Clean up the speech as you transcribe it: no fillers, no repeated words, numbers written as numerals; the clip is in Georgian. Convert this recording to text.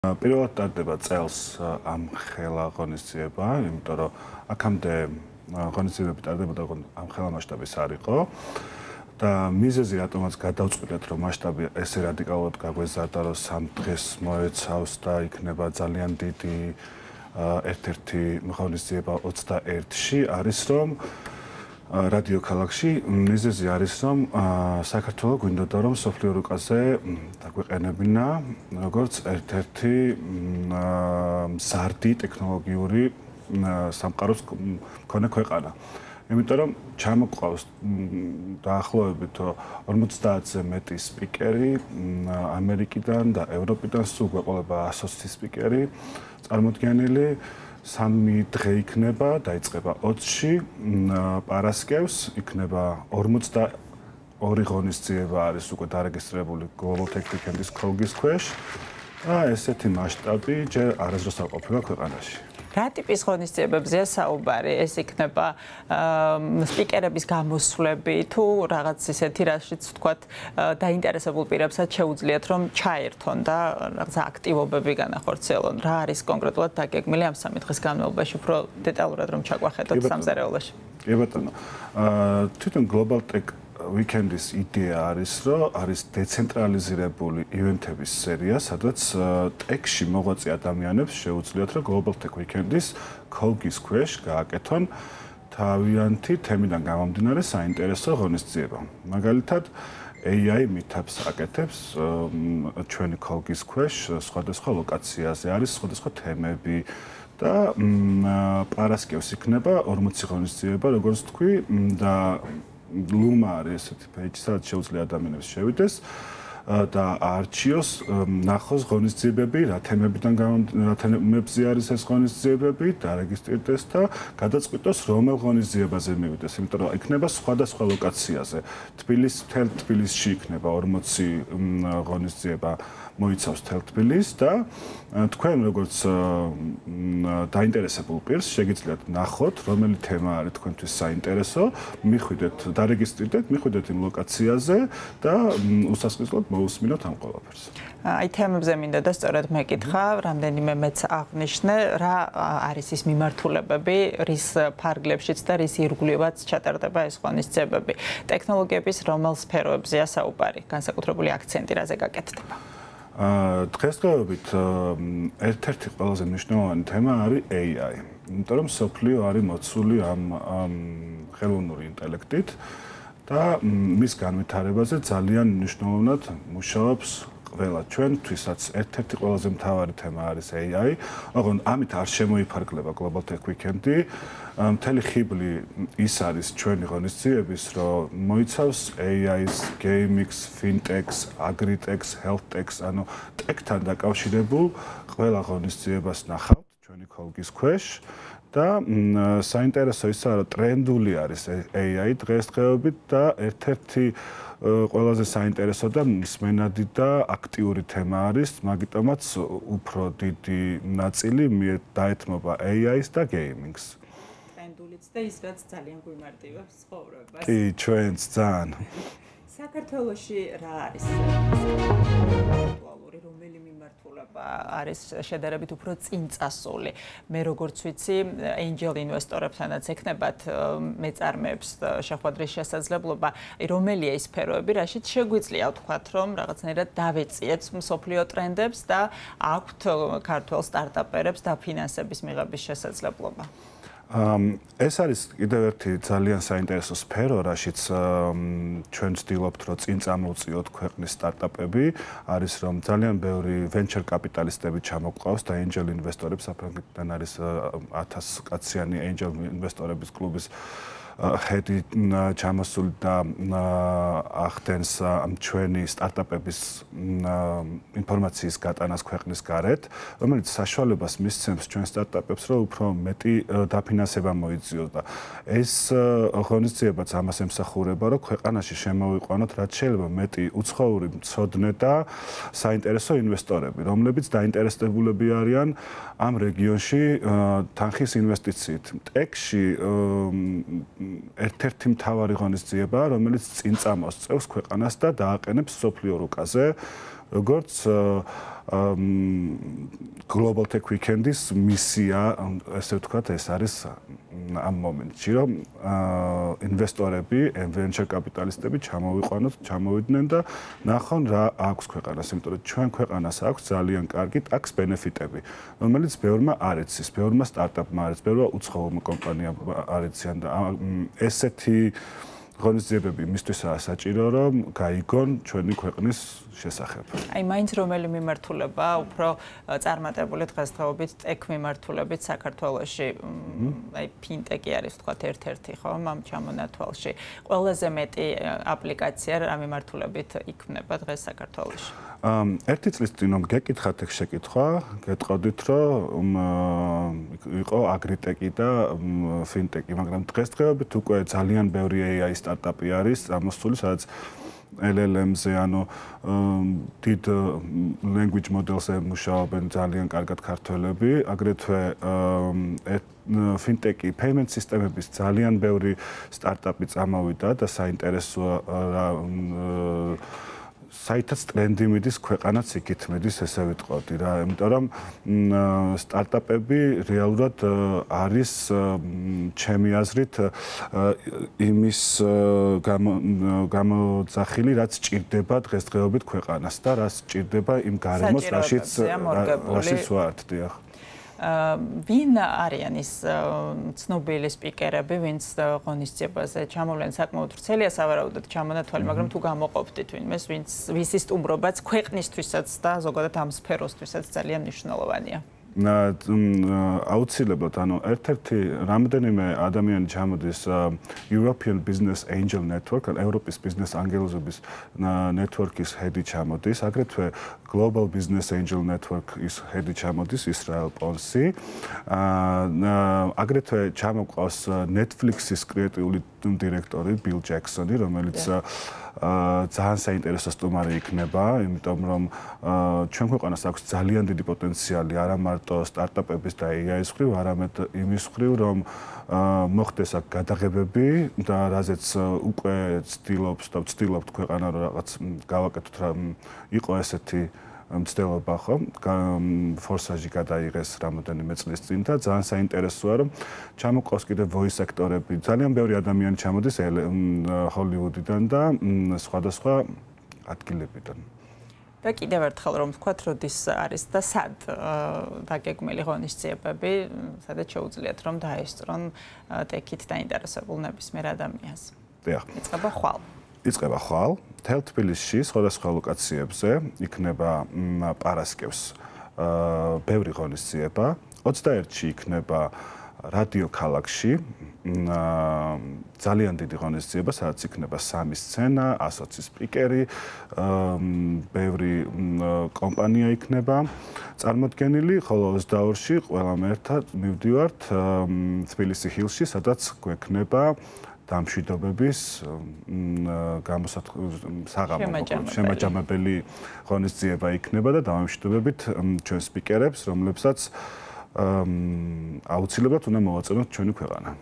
პირველად ტარდება წელს ამ ხელა ღონისძიება, იმიტომ რომ აქამდე ღონისძიებები ტარდებოდა ამ ხელა მასშტაბის არ იყო და მიზეზი რატომაც გადავწყვიტეთ, რომ მასშტაბი ესე რადიკალურად გაგვეზარდა, რომ 3 დღეს მოეცავს და იქნება ძალიან დიდი ერთ-ერთი ღონისძიება 21-ში არის რომ რადიო ქალაქში მიზეზი არის რომ საქართველოს გვინდოდა რომ სოფლიო რუკაზე დაგვეყენებინა როგორც ერთ-ერთი მზარდი ტექნოლოგიური სამყაროს მქონე ქვეყანა. იმიტომ რომ ჩამოყავს დაახლოებით 50-ზე მეტი სპიკერი ამერიკიდან და ევროპიდან, სულ გვეყოლება 120 სპიკერი წარმოდგენილი. 3 დღე იქნება, დაიწყება 20-ში, პარასკევს იქნება 42 ღონისძიება არის უკვე დარეგისტრირებული Global Tech Weekend-ის ქოლგის ქვეშ და ესეთი მასშტაბი ჯერ არასდროს არ ყოფილა ქვეყანაში. რა ტიპის ღონისძიებებზეა საუბარი? ეს იქნება სპიკერების გამოსვლები თუ რაღაც ისეთი, რაშიც ვთქვათ, დაინტერესებულ პირებსაც შეუძლიათ რომ ჩაერთონ და რაღაც აქტივობები განახორციელონ. რა არის კონკრეტულად დაგეგმილი ამ 3 დღის განმავლობაში, უფრო დეტალურად რომ ჩაგვახედოთ სამზარეულოში? კი ბატონო. თვითონ Global Tech Weekend-ის იდეა არის, რომ არის დეცენტრალიზირებული ივენთების სერია, სადაც ტექში მოღვაწე ადამიანებს შეუძლიათ, რომ Global Tech Weekend-ის ქოლგის ქვეშ გააკეთონ თავიანთი თემიდან გამომდინარე საინტერესო ღონისძიება. მაგალითად, AI meetups აკეთებს ჩვენი ქოლგის ქვეშ სხვადასხვა ლოკაციაზე, არის სხვადასხვა თემები და პარასკევს იქნება 40 ღონისძიება, როგორც თქვი, და ლუმა არის ესეთი პეიჯი, სადაც შეუძლია ადამიანებს შევიდეს და არჩიოს, ნახოს ღონისძიებები, რა თემებზე არის ეს ღონისძიებები, დარეგისტრირდეს და გადაწყვიტოს, რომელ ღონისძიებაზე მივიდეს. იმიტომ რომ იქნება სხვადასხვა ლოკაციაზე. თბილისში იქნება 40 ღონისძიება მოიცავს თელ თბილისს და თქვენ როგორც დაინტერესებულ პირს შეგიძლიათ ნახოთ, რომელი თემა არის თქვენთვის საინტერესო, მიხვიდეთ, დარეგისტრირდეთ, მიხვიდეთ იმ ლოკაციაზე და უსასყიდლოდ მოусმინოთ ამ ყველაფერს. აი თემებზე მინდა და სწორედ მეკითხა, რამდენიმე მეც აღნიშნე, რა არის ის მიმართულებები, რის ფარგლებშიც და რის ირგვლივაც ჩატარდება ეს ღონისძიებები. ტექნოლოგიების რომელ სფეროებზეა საუბარი, განსაკუთრებული აქცენტი რაზე გაკეთდება? დღესდღეობით ერთ-ერთი ყველაზე მნიშვნელოვანი თემა არის AI. იმიტომ რომ სოფლიო არის მოცული ამ ხელოვნური ინტელექტით და მის განვითარებაზე ძალიან მნიშვნელოვნად მუშაობს ყველა ჩვენთვისაც ერთ-ერთი ყველაზე მთავარი თემა არის AI. ოღონდ ამით არ შემოიფარგლება Global Tech Weekend-ი. მთელი ხიბლი ის არის ჩვენი ღონისძიების, რომ მოიცავს AI-ს, gaming-ს, fintech-ს, agritech-ს, health-tech-ს, ანუ ტექთან დაკავშირებულ ყველა ღონისძიებას ნახავთ ჩვენი ქოლგის ქვეშ. და საინტერესო ისაა, რომ ტრენდული არის AI დღესდღეობით და ერთ-ერთი ყველაზე საინტერესო და მსმენადი და აქტიური თემა არის, მაგიტომაც უფრო დიდი ნაწილი დაეთმობა AI-ს და gaming-ს. ტრენდულიც და ის რაც ძალიან გვიმარტივებს ცხოვრებას. კი, ჩვენც ძალიან. საქართველოში რა არის? რომელი მიმართულება არის შედარებით უფრო წინწასული. მე როგორც ვიცი, angel ინვესტორებთანაც ექნებათ მეწარმეებს შეხვედრის შესაძლებლობა, რომელია ის სფეროები, რაშიც შეგვიძლია ვთქვათ, რომ რაღაცნაირად დავეწიეთ მსოფლიო ტრენდებს და აქვთ ქართველ სტარტაპერებს დაფინანსების მიღების შესაძლებლობა. ეს არის კიდევ ერთი ძალიან საინტერესო სფერო, რაშიც ჩვენ ვცდილობთ, რომ წინ წამოვწიოთ ქვეყნის სტარტაპები, არის რომ ძალიან ბევრი venture კაპიტალისტები ჩამოყავს და angel ინვესტორებს საფრანგეთიდან არის 1000 კაციანი angel ინვესტორების კლუბის ჰედი ჩამოსული და ახდენს ჩვენი სტარტაპების ინფორმაციის გატანას ქვეყნის გარეთ, რომელიც საშუალებას მისცემს ჩვენ სტარტაპებს, რომ უფრო მეტი დაფინანსება მოიძიოს და ეს ღონისძიებაც ამას ემსახურება, რომ ქვეყანაში შემოვიყვანოთ რაც შეიძლება მეტი უცხოური მცოდნე და საინტერესო ინვესტორები, რომლებიც დაინტერესებულები არიან ამ რეგიონში თანხის ინვესტიციით. ტექში ერთ-ერთი მთავარი ღონისძიებაა, რომელიც წინ წამოსწევს ქვეყანას და დააყენებს სოფლიო რუკაზე, როგორც Global Tech Weekend-ის მისია, ესე ვთქვათ, ეს არის ამ მომენტში, რომ ინვესტორები, venture კაპიტალისტები ჩამოვიდნენ და ნახონ რა აქვს ქვეყანას, იმიტომ რომ ჩვენ ქვეყანას აქვს ძალიან კარგი tax benefit-ები, რომელიც ბევრმა არ იცის, ბევრმა სტარტაპმა არ იცის, ბევრმა უცხოურმა კომპანიამ არ იციან და ესეთი ღონისძიებები მისთვისაა საჭირო, რომ გაიგონ ჩვენი ქვეყნის შესახებ. აი, მაინც რომელი მიმართულება, უფრო წარმატებული დღესდღეობით ტექ მიმართულებით საქართველოში, აი, ფინტეკი არის თქვათ ერთ-ერთი, ხო, ამ ჩამონათვალში. ყველაზე მეტი აპლიკაცია რა მიმართულებით იქმნება დღეს საქართველოში? ერთი წლის წინ რომ გეკითხათ ეგ შეკითხვა, გეტყოდით, რომ იყო აგრიტეკი და ფინტეკი, მაგრამ დღესდღეობით უკვე ძალიან ბევრი AI სტარტაპი არის ამოსული, სადაც LLM-ზე, ანუ დიდ language models-ზე მუშაობენ ძალიან კარგად ქართველები, აგრეთვე fintech payment სისტემების ძალიან ბევრი სტარტაპი წამოვიდა და საინტერესოა საითაც ტრენდი მიდის ქვეყანაც იქით მიდის ესე ვიტყოდი რა, იმიტომ რომ სტარტაპები რეალურად არის ჩემი აზრით იმის გამოძახილი, რაც ჭირდება დღესდღეობით ქვეყანას და რაც ჭირდება იმ გარემოს, რაშიც ვართ, დიახ. ვინ არიან ის ცნობილი სპიკერები, ვინც ღონისძიებაზე ჩამოვლენ? საკმაოდ ვრცელია სავარაუდოდ ჩამონათვალი, მაგრამ თუ გამოყოფდით ვინმეს, ვისი სტუმრობაც ქვეყნისთვისაც და ზოგადად ამ სფეროსთვისაც ძალიან მნიშვნელოვანია. აუცილებლად, ანუ ერთ-ერთი რამდენიმე ადამიანი ჩამოდის European Business Angel Network, ევროპის ბიზნეს ანგელოზების ნეტვორკის ჰედი ჩამოდის, აგრეთვე Global Business Angel Network-ის ჰედი ჩამოდის, ისრაელ პონსი. აგრეთვე ჩამოყავს Netflix-ის კრეატიული დირექტორი ბილ ჯექსონი, რომელიც ძალიან საინტერესო სტუმარი იქნება, იმიტომ რომ ჩვენ ქვეყანას აქვს ძალიან დიდი პოტენციალი არა მარტო სტარტაპების და AI-ის მხრივ, არამედ იმის მხრივ, რომ მოხდეს აქ გადაღებები და რაზეც უკვე ვცდილობთ ქვეყანა რაღაც გავაკეთოთ, რა იყო ესეთი მცდელობა, ხო? ფორსაჟი გადაიღეს რამოდენიმე წლის წინ და ძალიან საინტერესოა, რომ ჩამოყავს კიდევ voice actor-ები. ძალიან ბევრი ადამიანი ჩამოდის ჰოლივუდიდან და სხვადასხვა ადგილებიდან. და კიდევ ერთხელ რომ ვთქვათ, როდის არის და სად დაგეგმილი ღონისძიებები, სადაც შეუძლიათ რომ დაესწრონ ტექით დაინტერესებულ ნებისმიერ ადამიანს. დიახ. იწყება ხვალ. მთელ თბილისში სხვადასხვა ლოკაციებზე იქნება პარასკევს ბევრი ღონისძიება. 21-ში იქნება რადიო ქალაქში ძალიან დიდი ღონისძიება, სადაც იქნება 3 სცენა, 120 სპიკერი, ბევრი კომპანია იქნება წარმოდგენილი, ხოლო 22-ში ყველამ ერთად მივდივართ თბილისი ჰილში, სადაც გვექნება დამშვიდობების შემაჯამებელი ღონისძიება იქნება და დამშვიდობებით ჩვენ სპიკერებს, რომლებსაც აუცილებლად უნდა მოვაწონოთ ჩვენი ქვეყანა.